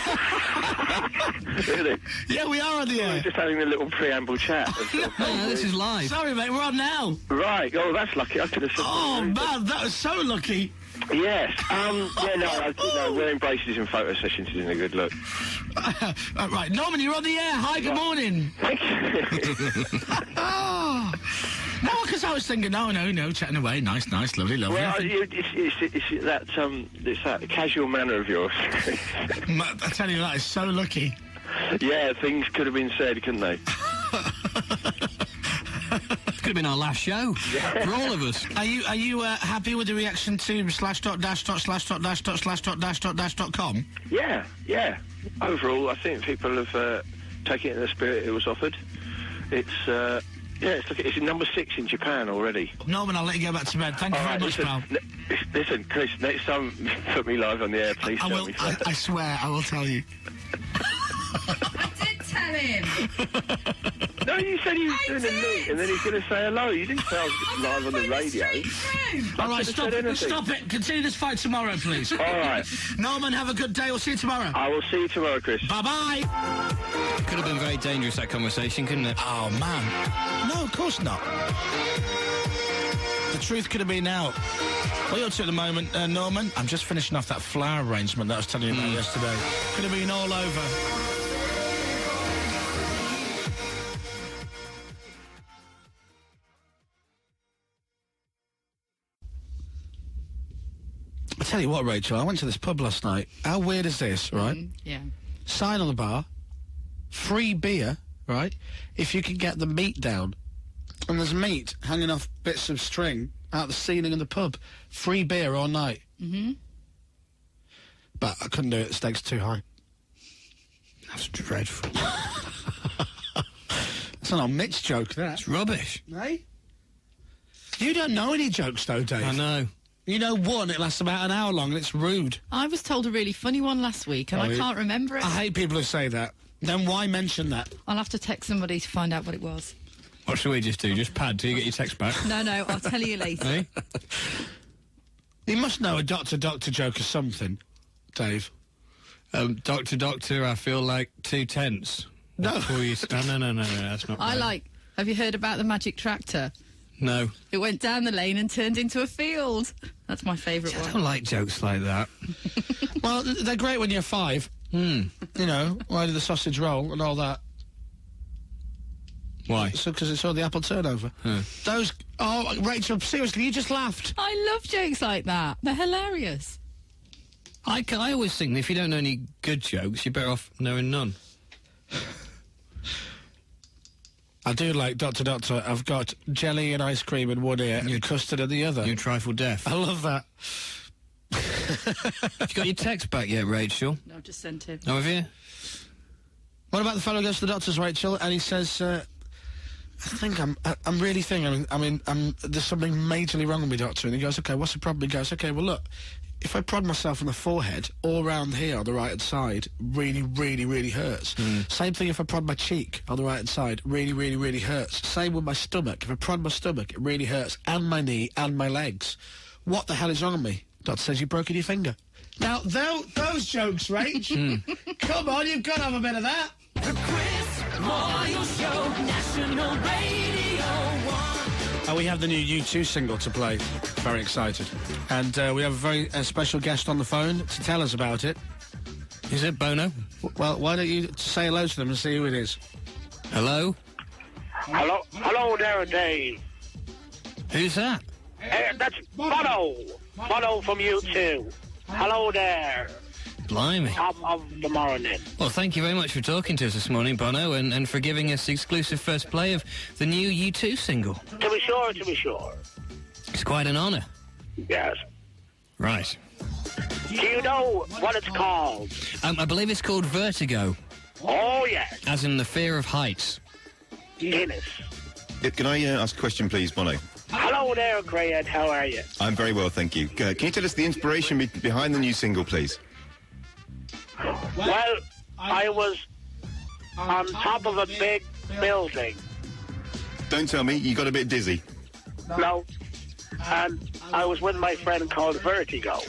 Really? Yeah, we are on the air. We're just having a little preamble chat. No, this is live. Sorry, mate, we're on now. Right. Oh, that's lucky. I could have said... Oh, man, that was so lucky. Yes. Wearing braces in photo sessions isn't a good look. Right, Norman, you're on the air. Hi, good morning. Thank you. Oh. No, because I was thinking, no, chatting away. Nice, lovely. Well, it's that casual manner of yours. I tell you, that is so lucky. Yeah, things could have been said, couldn't they? Could have been our last show for all of us. Are you happy with the reaction to /.dash.slash.dash.slash.dash.dash.com? Yeah. Overall, I think people have taken it in the spirit it was offered. It's number 6 in Japan already. Norman, I'll let you go back to bed. Thank you very much, pal. Listen, Chris, next time put me live on the air, please tell me. I swear, I will tell you. I did tell him. No, you said he was doing a meet, and then he's going to say hello. You didn't say I was live on the radio. All right, stop it. Continue this fight tomorrow, please. All right. Norman, have a good day. We'll see you tomorrow. I will see you tomorrow, Chris. Bye-bye. Could have been very dangerous, that conversation, couldn't it? Oh, man. No, of course not. The truth could have been out. What are you up to at the moment, Norman? I'm just finishing off that flower arrangement that I was telling you about yesterday. Could have been all over. I tell you what, Rachel, I went to this pub last night. How weird is this, right? Yeah. Sign on the bar, free beer, right, if you can get the meat down. And there's meat hanging off bits of string out the ceiling of the pub. Free beer all night. Mm-hmm. But I couldn't do it. The stakes too high. That's dreadful. That's not a Mitch joke, that's rubbish. Eh? You don't know any jokes, though, Dave. I know. You know one, it lasts about an hour long, and it's rude. I was told a really funny one last week, and I can't remember it. I hate people who say that. Then why mention that? I'll have to text somebody to find out what it was. What should we just do? Just pad till you get your text back? No, I'll tell you later. Eh? You must know a doctor joke or something, Dave. Doctor, I feel like 2 tenths. No. No, that's not right. Have you heard about the magic tractor? No. It went down the lane and turned into a field. That's my favourite one. I don't like jokes like that. Well, they're great when you're 5. You know, why did the sausage roll and all that? Why? So, because it's all the apple turnover. Those... Oh, Rachel, seriously, you just laughed. I love jokes like that. They're hilarious. I always think that if you don't know any good jokes, you're better off knowing none. I do like Doctor. I've got jelly and ice cream in one ear and custard in the other. You're trifle deaf. I love that. Have you got your text back yet, Rachel? No, I've just sent it. Oh, have you? What about the fellow who goes to the doctor's, Rachel, and he says, I think I'm really thinking, there's something majorly wrong with me, doctor. And he goes, okay, what's the problem? He goes, okay, well, look, if I prod myself on the forehead, all round here on the right-hand side, really, really, really hurts. Same thing if I prod my cheek on the right-hand side, really, really, really hurts. Same with my stomach. If I prod my stomach, it really hurts. And my knee, and my legs. What the hell is wrong with me? Doctor says you've broken your finger. Now, those jokes, Rach, come on, you've got to have a bit of that. The Chris Moyles Show, National Radio 1. We have the new U2 single to play. Very excited. And we have a very special guest on the phone to tell us about it. Is it Bono? Well, why don't you say hello to them and see who it is? Hello? Hello there, Dave. Who's that? That's Bono. Bono from U2. Hello there. Blimey. Top of the morning. Well, thank you very much for talking to us this morning, Bono, and for giving us the exclusive first play of the new U2 single. To be sure. It's quite an honour. Yes. Right. Do you know what it's called? I believe it's called Vertigo. Oh, yes. As in the fear of heights. Guinness. Can I ask a question, please, Bono? Hello there, Graham. How are you? I'm very well, thank you. Can you tell us the inspiration behind the new single, please? Well, I was on top of a big building. Don't tell me, you got a bit dizzy. No. And I was with my friend called Vertigo.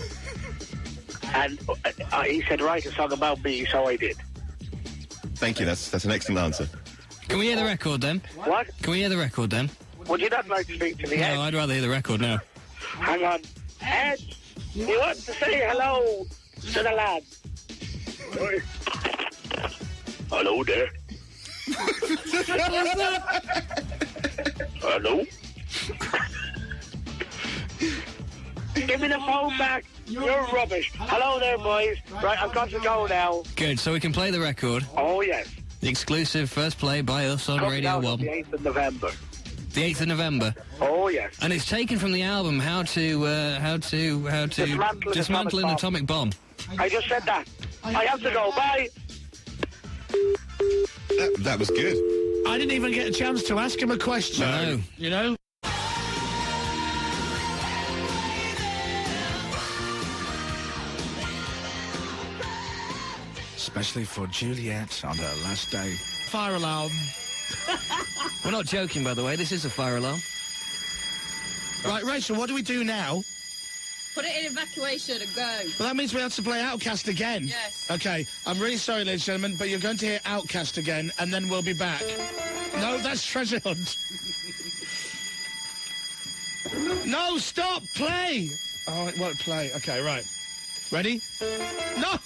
And he said, write a song about me, so I did. Thank you, that's an excellent answer. Can we hear the record, then? What? Can we hear the record, then? Would you not like to speak to me, Ed? No, I'd rather hear the record now. Hang on. Ed, you want to say hello to the lad? Hello there. Hello? Give me the phone back. You're rubbish. Hello there, boys. Right, I've got to go now. Good, so we can play the record. Oh, yes. The exclusive first play by us on Radio 1. The 8th of November. The 8th of November. Oh, yes. And it's taken from the album How to Dismantle an Atomic Bomb. I just said that. I have to go. Bye. That was good. I didn't even get a chance to ask him a question. No. You know? Especially for Juliet on her last day. Fire alarm. We're not joking, by the way. This is a fire alarm. Right, Rachel, what do we do now? Put it in evacuation and go. Well, that means we have to play Outcast again. Yes. Okay, I'm really sorry, ladies and gentlemen, but you're going to hear Outcast again, and then we'll be back. No, that's Treasure Hunt. No, stop! Play! Oh, it won't play. Okay, right. Ready? No!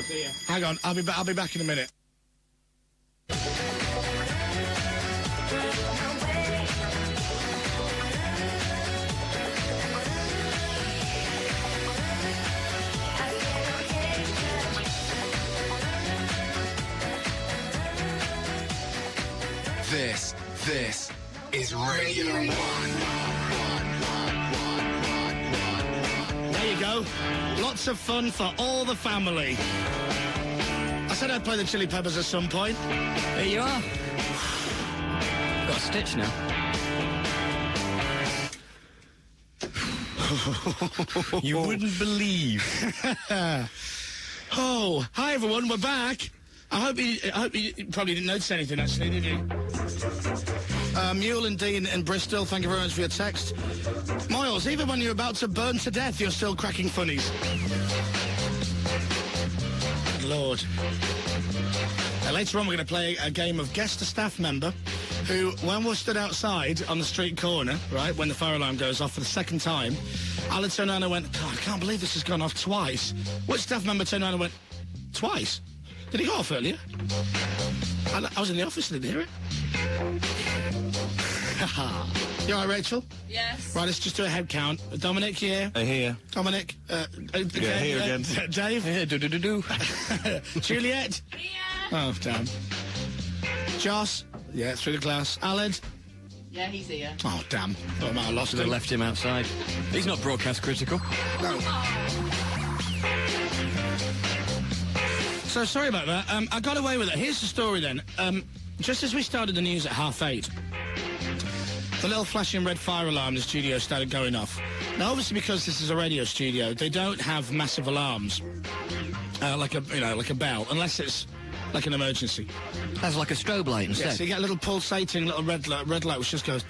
See ya. Hang on, I'll be back in a minute. This is Radio 1. There you go. Lots of fun for all the family. I said I'd play the Chili Peppers at some point. There you are. Got a stitch now. You wouldn't believe. Oh, hi everyone, we're back. I hope you probably didn't notice anything, actually, did you? Mule and Dean in Bristol, thank you very much for your text. Moyles, even when you're about to burn to death, you're still cracking funnies. Lord. Later on, we're going to play a game of Guess the Staff Member, who, when we're stood outside on the street corner, right, when the fire alarm goes off for the second time, Alan turned around and went, God, I can't believe this has gone off twice. Which staff member turned around and went, twice? Did he go off earlier? I was in the office and didn't hear it. You all right, Rachel? Yes. Right, let's just do a head count. Dominic, here. Here. Dominic. Yeah, here again. Dave. Here, do. Juliet. Oh, damn. Joss. Yeah, through the glass. Alan. Yeah, he's here. Oh, damn. I might have lost Should have him. left him outside. He's not broadcast critical. No. So, sorry about that. I got away with it. Here's the story, then. Just as we started the news at 8:30, the little flashing red fire alarm in the studio started going off. Now, obviously, because this is a radio studio, they don't have massive alarms, like a bell, unless it's like an emergency. That's like a strobe light instead. Yeah, so you get a little pulsating little red light which just goes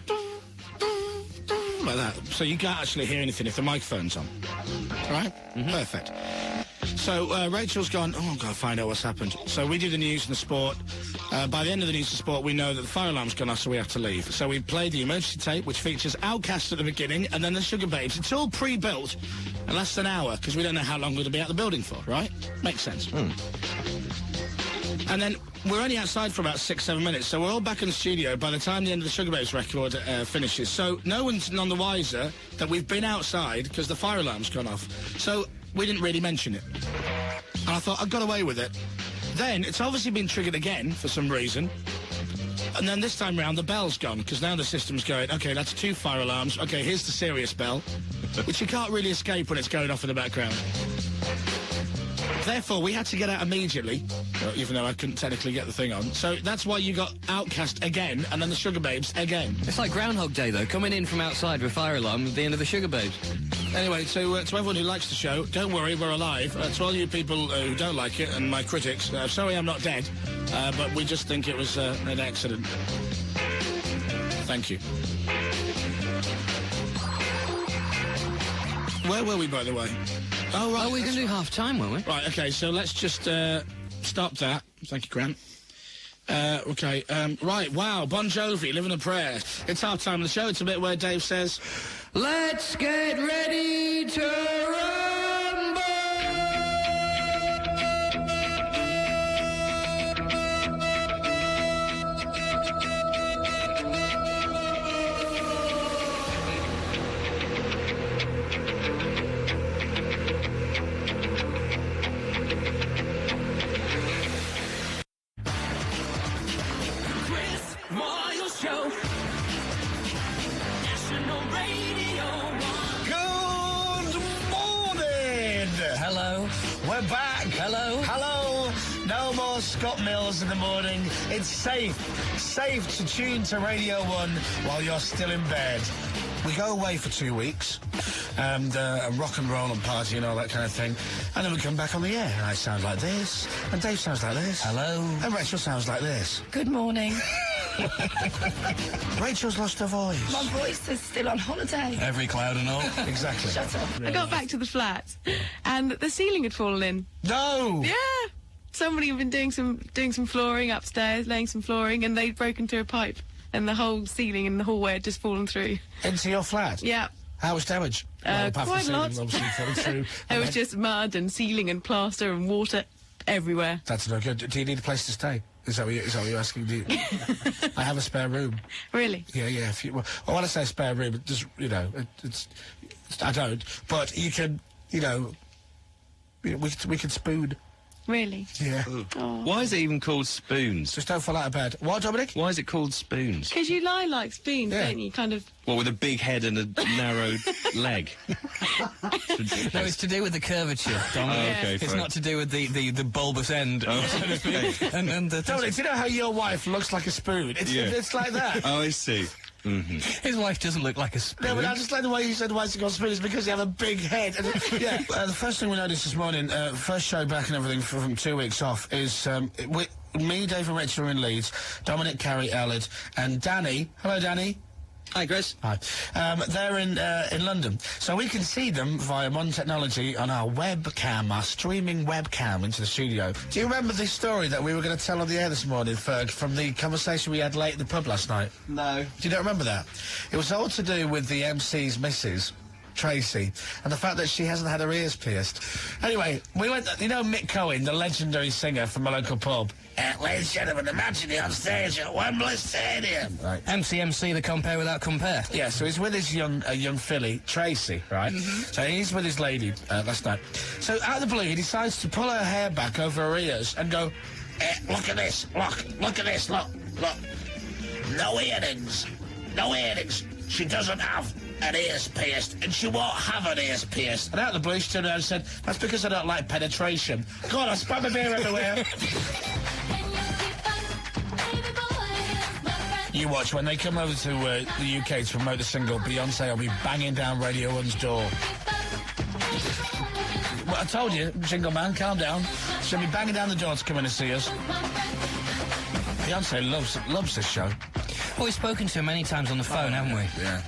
like that. So you can't actually hear anything if the microphone's on. All right? Mm-hmm. Perfect. So Rachel's gone, oh, I've got to find out what's happened. So we do the news and the sport. By the end of the news and sport, we know that the fire alarm's gone off, so we have to leave. So we play the emergency tape, which features Outcast at the beginning, and then the Sugar Babes. It's all pre-built in less than an hour, because we don't know how long we're going to be out the building for, right? Makes sense. And then we're only outside for about 6-7 minutes, so we're all back in the studio by the time the end of the Sugar Babes record finishes. So no one's none the wiser that we've been outside because the fire alarm's gone off. So we didn't really mention it. And I thought, I got away with it. Then it's obviously been triggered again for some reason. And then this time round, the bell's gone, because now the system's going, OK, that's 2 fire alarms. OK, here's the serious bell, which you can't really escape when it's going off in the background. Therefore, we had to get out immediately, even though I couldn't technically get the thing on. So that's why you got Outcast again, and then the Sugar Babes again. It's like Groundhog Day, though, coming in from outside with fire alarm at the end of the Sugar Babes. Anyway, to everyone who likes the show, don't worry, we're alive. To all you people who don't like it, and my critics, sorry I'm not dead, but we just think it was an accident. Thank you. Where were we, by the way? Oh, right. Oh, we're going to do half-time, weren't we? Right, OK, so let's just stop that. Thank you, Grant. OK, right, wow, Bon Jovi, Living a Prayer. It's half-time of the show. It's a bit where Dave says, let's get ready to rumble! Chris Moyles Show. National Radio 1. Good morning! Hello. We're back. Hello. Hello. No more Scott Mills in the morning. It's safe to tune to Radio 1 while you're still in bed. We go away for 2 weeks and rock and roll and party and all that kind of thing. And then we come back on the air and I sound like this. And Dave sounds like this. Hello. And Rachel sounds like this. Good morning. Rachel's lost her voice. My voice is still on holiday. Every cloud and all. Exactly. Shut up. I got back to the flat and the ceiling had fallen in. No! Yeah. Somebody had been doing some flooring upstairs, laying some flooring, and they'd broken through a pipe and the whole ceiling in the hallway had just fallen through. Into your flat? Yeah. How much damage? Well, apart quite from a the lot. ceiling, obviously, falling through. There was just mud and ceiling and plaster and water everywhere. That's no good. Do you need a place to stay? Is that what you're asking? Do you? I have a spare room. Really? Yeah. Well, when I say spare room, it just, it's I don't. But you can, we can spoon. Really? Yeah. Oh. Why is it even called spoons? Just don't fall out of bed. What, Dominic? Why is it called spoons? Because you lie like spoons, don't you? Kind of... Well, with a big head and a narrow leg. No, it's to do with the curvature, Dom. Okay, it's fine. not to do with the bulbous end. So to speak. and Dominic, do you know how your wife looks like a spoon? It's like that. Oh, I see. Mm-hmm. His wife doesn't look like a spoon. No, but I just like the way you said why it's called spoon is because you have a big head. And yeah, the first thing we noticed this morning, first show back and everything from 2 weeks off, is me, Dave and Rich are in Leeds, Dominic, Carrie, Aled, and Danny. Hello, Danny. Hi, Chris. Hi. They're in London. So we can see them via modern technology on our webcam, our streaming webcam into the studio. Do you remember this story that we were going to tell on the air this morning, Ferg, from the conversation we had late at the pub last night? No. Do you not remember that? It was all to do with the MC's missus, Tracy, and the fact that she hasn't had her ears pierced. Anyway, we went, you know Mick Cohen, the legendary singer from a local pub? Ladies and gentlemen, imagine you're on stage at Wembley Stadium. Right. MC, the compare without compare. Yeah, so he's with his young filly, Tracy, right? So he's with his lady last night. So out of the blue, he decides to pull her hair back over her ears and go, look at this, look at this, look. No earrings. She doesn't have an ears pierced, and she won't have an ears pierced. And out of the blue, she turned around and said, that's because I don't like penetration. God, I spat my beer everywhere. You watch, when they come over to the UK to promote the single, Beyonce will be banging down Radio 1's door. Well, I told you, single man, calm down. She'll be banging down the door to come in and see us. Beyonce loves this show. Well, we've spoken to her many times on the phone, haven't we? Yeah.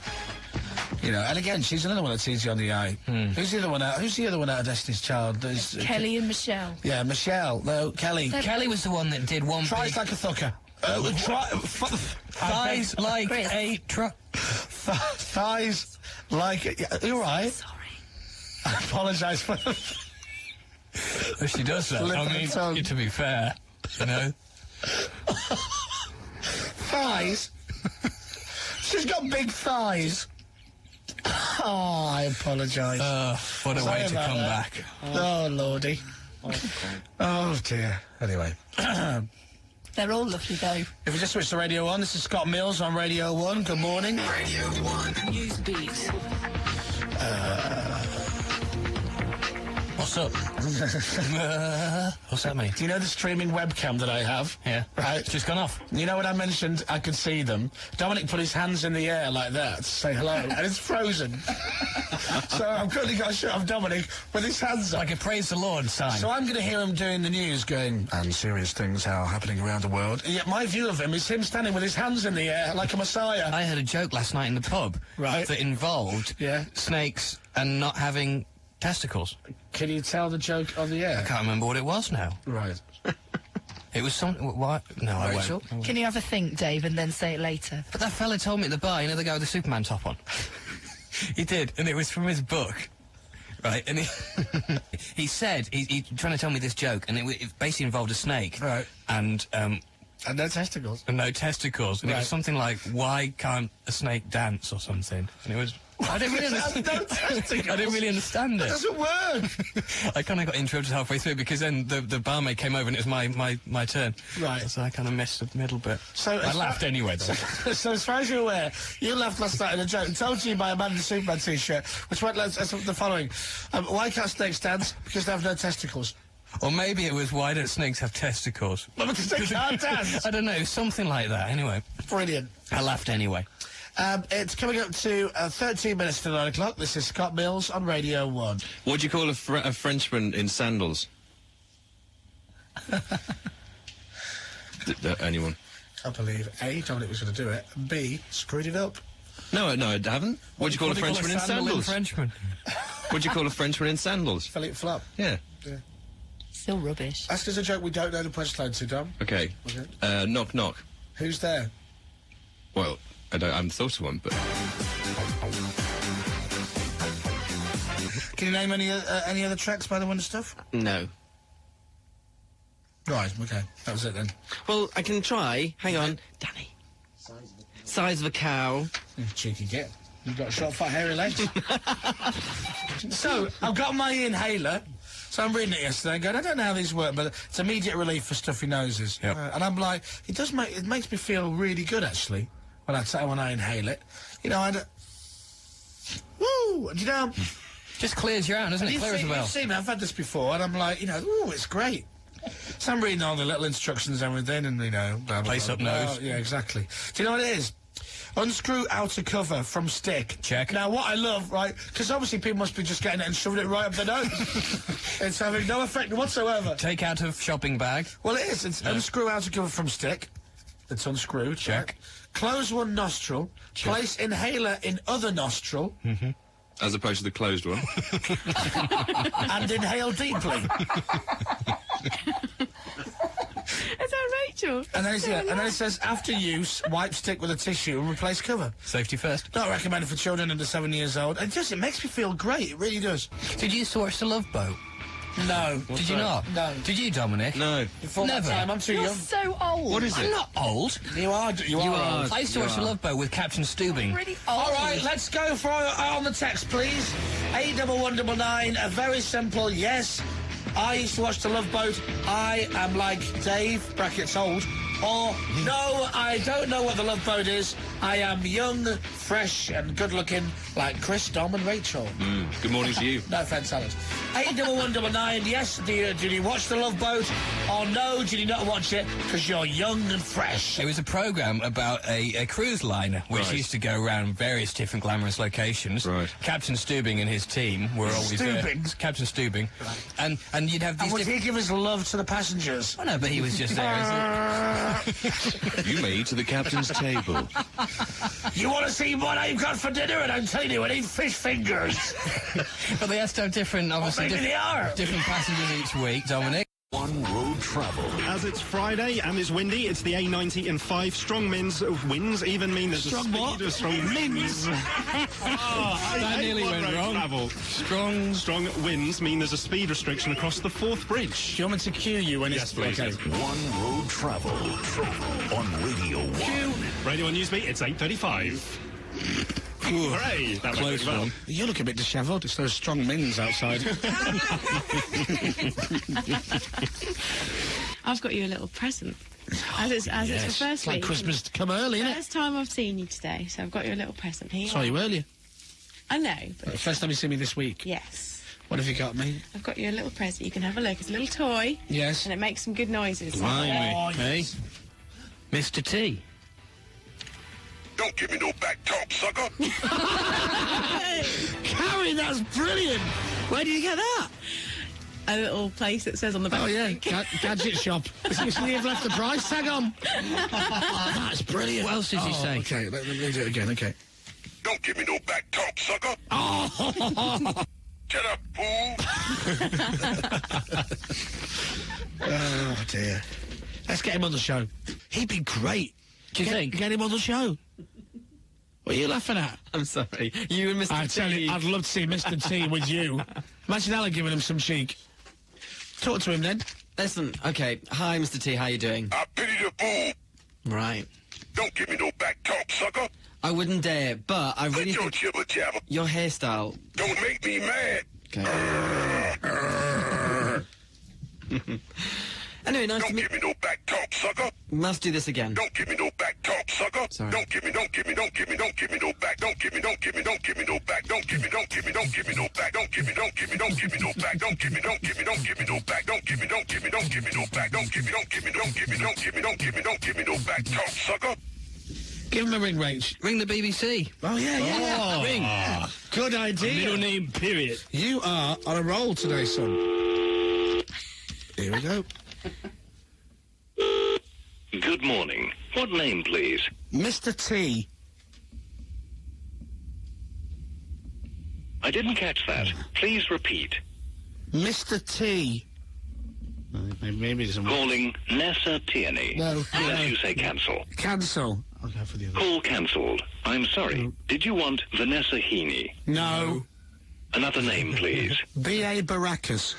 You know, and again, she's another one that sees you on the eye. Who's the other one out? Who's the other one out of Destiny's Child? There's, Kelly and Michelle. Yeah, Michelle. No, Kelly. Kelly was the one that did one. Tries like a thooker. Thighs like a truck. Thighs like a... You're right. Sorry. I apologise for... Well, she does that. I mean, to be fair, you know. Thighs? She's got big thighs. Oh, I apologise. What a way to come back. Oh, Lordy. Oh, dear. Anyway. They're all lovely, though. If you just switch to Radio 1, this is Scott Mills on Radio 1. Good morning. Radio 1. Newsbeat. What's up? What's that mean? Do you know the streaming webcam that I have? Yeah. Right. It's just gone off. You know when I mentioned I could see them? Dominic put his hands in the air like that to say hello, and it's frozen. So I've currently got a shot of Dominic with his hands up. Like a praise the Lord sign. So I'm going to hear him doing the news going, and serious things are happening around the world. And yet my view of him is him standing with his hands in the air like a messiah. I heard a joke last night in the pub. Right. That involved snakes and not having testicles. Can you tell the joke on the air? I can't remember what it was now. Right. It was something... What? No, I Rachel? won't. Can you have a think, Dave, and then say it later? But that fella told me at the bar, you know the guy with the Superman top on? He did, and it was from his book. Right, and he said, he's trying to tell me this joke, and it basically involved a snake. Right. And no testicles. And no testicles. And it was something like, why can't a snake dance or something? And it was... I didn't really understand. I didn't really understand it. It doesn't work. I kind of got interrupted halfway through because then the barmaid came over and it was my turn. Right. So I kind of missed the middle bit. So I laughed anyway, though. So as far as you're aware, you laughed last night in a joke told to you by a man in a Superman t-shirt, which went as the following. Why can't snakes dance? Because they have no testicles. Or maybe it was, why don't snakes have testicles? Well, because they can't dance. I don't know, something like that. Anyway. Brilliant. I laughed anyway. It's coming up to 13 minutes to 9 o'clock. This is Scott Mills on Radio 1. What do you call a Frenchman in sandals? Anyone? I believe A, Dominic was going to do it, and B, screwed it up. No, I haven't. What do you call a Frenchman in sandals? Frenchman? What do you call a Frenchman in sandals? Philip Flop. Yeah. Still rubbish. Ask us a joke we don't know the punchline to, Dom. Okay. Knock, knock. Who's there? Well, I haven't thought of one, but... Can you name any other tracks by the Wonder Stuff? No. Right, okay. That was it then. Well, I can try. Hang on. Danny. Size of a cow. Cheeky git. You've got short, fat, hairy legs. So, I've got my inhaler. So I'm reading it yesterday and going, I don't know how these work, but it's immediate relief for stuffy noses. Yep. And I'm like, it makes me feel really good, actually, when I inhale it. You know, woo! And you know... Just clears you out, doesn't it? Clear as well. You've seen me, I've had this before, and I'm like, you know, ooh, it's great. So I'm reading all the little instructions and everything, and, you know... Blah, blah, Place blah, up blah. nose. Yeah, exactly. Do you know what it is? Unscrew outer cover from stick. Check. Now, what I love, right, because obviously people must be just getting it and shoving it right up their nose. It's having no effect whatsoever. Take out of shopping bag. Well, it is. It's unscrew outer cover from stick. It's unscrewed. Check. Close one nostril. Check. Place inhaler in other nostril. Mm-hmm. As opposed to the closed one. And inhale deeply. Is that Rachel? And then, and then it says, after use, wipe stick with a tissue and replace cover. Safety first. Not recommended for children under 7 years old. It makes me feel great. It really does. Did you used to watch The Love Boat? No. Did you not? No. Did you, Dominic? No. Before Never. That time, I'm too You're young. so old. What is it? I'm not old. You are old. I used to watch The Love Boat with Captain Steubing. Really old. All right, let's go for on the text, please. 81199. A very simple yes. I used to watch The Love Boat. I am like Dave, brackets old. Or, no, I don't know what The Love Boat is. I am young, fresh, and good-looking, like Chris, Dom, and Rachel. Good morning to you. No offence, Alice. 81199. Yes, did you watch The Love Boat? Or no, did you not watch it? Because you're young and fresh. It was a programme about a cruise liner which used to go around various different glamorous locations. Right. Captain Steubing and his team were always there. Captain Steubing. And you'd have these... And would he give his love to the passengers? Oh, no, but he was just there. You me to the captain's table. You want to see what I've got for dinner? And I'm telling you, it ain't fish fingers. But they have to have different, obviously, maybe they are. different passengers each week, Dominic. One road travel. As it's Friday and it's windy, it's the A90 and 5 strong winds even mean there's strong a speed of strong winds. That nearly went wrong. Travel. Strong winds mean there's a speed restriction across the Forth Bridge. Do you want me to cue you when Yes, it's... please. Okay. One road travel on Radio 1. Radio 1 News Beat, it's 8:35. Hooray! That Close went well. one. You look a bit dishevelled. It's those strong mins outside. I've got you a little present. As it's the first It's like week. Christmas to come early, isn't it? First time I've seen you today, so I've got you a little present here. Saw you earlier. I know, but... First time you see me this week. Yes. What have you got me? I've got you a little present. You can have a look. It's a little toy. Yes. And it makes some good noises. Blimey. Hey, Mr. T. Don't give me no back talk, sucker. Carrie, that's brilliant. Where did you get that? A little place that says on the back. Oh, yeah, gadget shop. You've left the price tag on. That's brilliant. What else did you say? Okay, let me do it again, okay. Don't give me no back talk, sucker. Oh! Shut up, fool. Oh, dear. Let's get him on the show. He'd be great. Do you think? Get him on the show. What are you laughing at? I'm sorry. You and Mr. I tell you, I'd love to see Mr. T with you. Imagine Alan giving him some cheek. Talk to him then. Listen, okay. Hi, Mr. T, how you doing? I pity the fool. Right. Don't give me no back talk, sucker. I wouldn't dare, but I really Your think jibber jabber. your hairstyle... Don't make me mad. Okay. Anyway, nice to meet... Don't give me no back talk, sucker. Must do this again. Don't give me no back talk, sucker. Sorry. Don't give me no back. Don't give me no back. Don't give me no back. Don't give me no back. Don't give me no back. Don't give me no back. Don't give me no back. Don't give me no back. Don't give me no back. Don't give me no back talk, sucker. Give him a ring, Rach. Ring the BBC. Oh, yeah. Ring. Good idea. Middle name, period. You are on a roll today, son. Here we go. Good morning. What name, please? Mr. T. I didn't catch that. Please repeat. Mr. T. Maybe it's Calling Nessa Tierney. No. Unless you say cancel. Cancel. I'll go for the other. Call cancelled. I'm sorry. Did you want Vanessa Heaney? No. Another name, please. B.A. Baracus.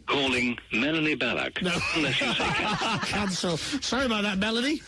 Calling Melanie Ballack. No. Unless you say cancel. Cancel. Sorry about that, Melanie.